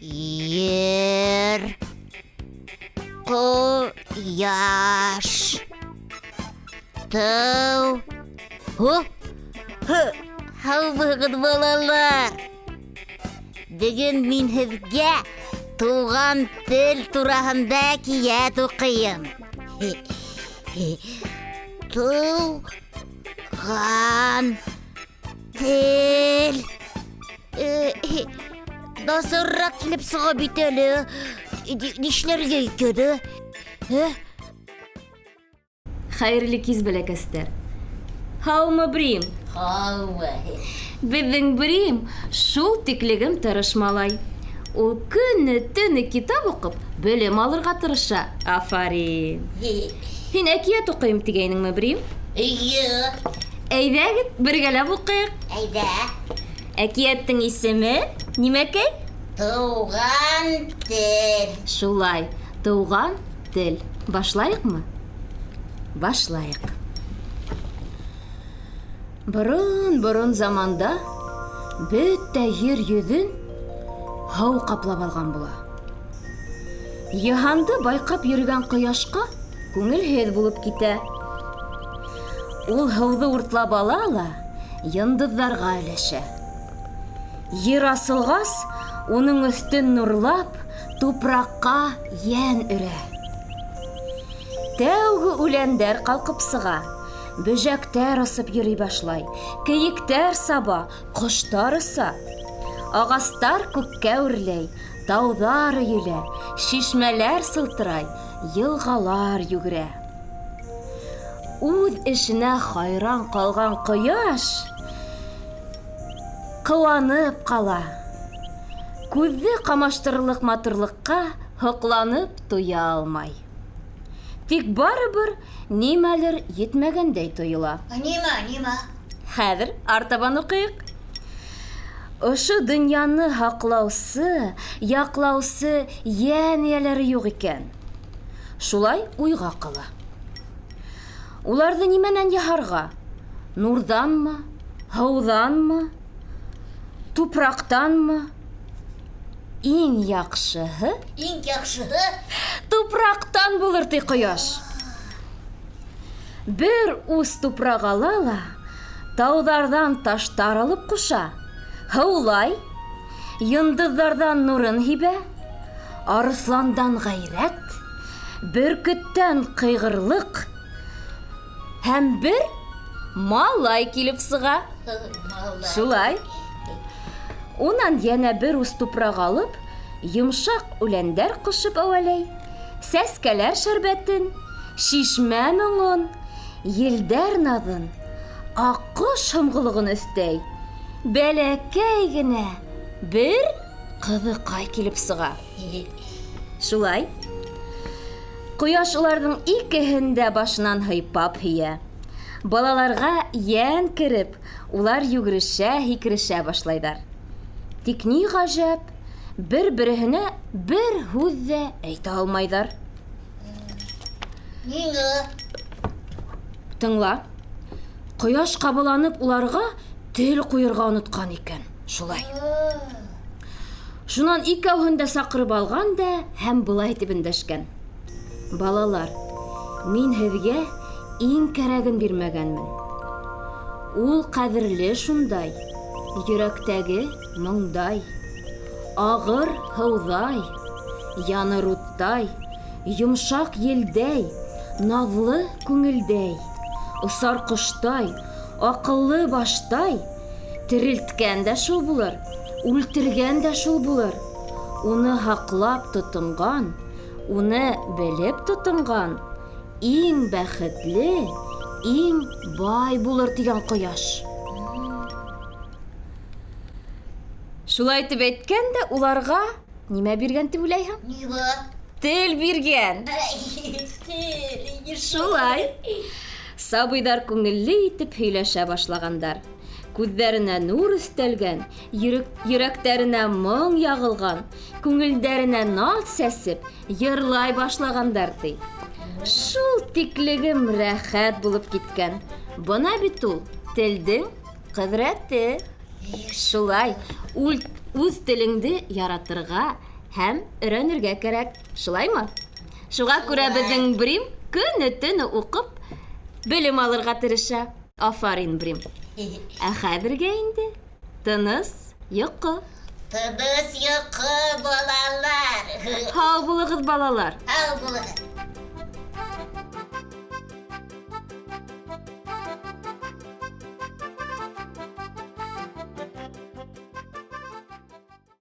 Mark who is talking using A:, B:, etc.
A: Ер, Кояш, Тау. Һаубыгыз, балалар. Бүгін мин һеҙгә туған тел тураһында кият уҡыйым. Туған тел. Насырыраҡ килеп сыға бит әле. Нишләргә икән?
B: Хәйерле кис, бәләкәстәр. Һаумы, Брим?
A: Һаумы.
B: Беҙҙең Брим шул тиклегем тырышмалай. Ул көнө-төнө китап уҡып, белем алырға тырыша. Афарин. Һин әкиәт уҡыйым тигәйнеңме, Брим?
A: Эйе.
B: Әйҙәгеҙ, бергәләп уҡыйыҡ.
A: Әйҙә.
B: Әкиәттең исеме нимәкәй?
A: Туған тел.
B: Шулай, тыуған тел. Башлайыҡмы? Башлайыҡ. Борон заманда бөтә ер йөҙөн һыу ҡаплап алған була. Йыһанды байҡап йөрөгән ҡояшҡа күңелһеҙ булып китә. Ул һыуҙы уртлап ала ла йондоҙҙарға өләшә. Ер асылғас, уның өҫтөн нурлап, тупраҡҡа йән өрә. Тәүге үләндәр ҡалҡып сыға. Бөжәктәр осоп йөрөй башлай, кейектәр саба, ҡоштар оса. Ағастар күккә үрләй, тауҙар өйөлә, шишмәләр сылтырай, йылғалар йүгерә. Үҙ эшенә хайран ҡалған ҡояш ҡыуанып ҡала. Күҙҙе ҡамаштырырлыҡ матурлыҡҡа һоҡланып туя алмай. Тик барыбер нимәлер етмәгәндәй тойола.
A: Нима?
B: Хәҙер артабан уҡыйыҡ. Ошо донъяны һаҡлаусы, яҡлаусы йән эйәләре юҡ икән. Шулай уйға ҡала. Уларҙы нимәнән яһарға? Нурҙанмы? Һыуҙанмы? Тупраҡтанмы? Иң яҡшыһы тупраҡтан булыр, ти ҡояш. Бер ус тупраҡ ала ла, тауҙарҙан таштар алып ҡуша, һыулай, йондоҙҙарҙан нурын һибә, арыҫландан ғәйрәт, бөркөттән ҡыйғырлыҡ һәм бер малай килеп сыға. Шулай. Унан йәнә бер ус тупраҡ алып, йомшаҡ үләндәр ҡушып әүәләй, сәскәләр шәрбәтен, шишмә моңон, елдәр наҙын, аҡҡош һомғолоғон өҫтәй. Бәләкәй генә бер ҡыҙыҡай килеп сыға. Шулай. Ҡояш уларҙың икеһен дә башынан һыйпап һөйә. Балаларға йән кереп, улар йүгерешә, һикерешә башлайҙар. Тик ни ғәжәп, бер-береһенә бер һүҙ ҙә әйтә алмайҙар.
A: Ниңә?
B: Тыңла, ҡояш ҡабаланып уларға тел ҡуйырға онотҡан икән. Шулай. Шунан икәүһен дә саҡырып алған да һәм былай тип өндәшкән. Балалар, мин һеҙгә иң кәрәген бирмәгәнмен. Ул ҡәҙерле шундай, йөрәктәге моңдай, ағыр һыуҙай, яныр уттай, йомшаҡ елдәй, наҙлы күңелдәй, осар ҡоштай, аҡыллы баштай, терелткән дә шул булыр, үлтергән дә шул булыр. Уны һаҡлап тотонған, уны белеп тотонған, иң бәхетле, иң бай булыр тигән ҡояш. Шулай итеп әйткән дә уларға нимә биргән тип уйлайһың?
A: Нима?
B: Тел биргән. Шулай. Сабыйҙар күңелле итеп һөйләшә башлағандар. Күҙҙәренә нур өҫтәлгән, йөрәктәренә моң яғылған, күңелдәренә наҙ сәсеп, йырлай башлағандар, ти. Шул тиклегем рәхәт булып киткән. Бына бит ул телдең ҡөҙрәте. Шулай, үз телеңде яратырга һәм өйрәнергә кирәк. Шулаймы? Шуңа күрә безнең Брим көне-төне укып, белем алырга тырыша. Афарин, Брим. Ә хәзергә инде тыныс йокы.
A: Тыныс йокы, балалар.
B: Һау булыгыз, балалар.
A: Һау булыгыз.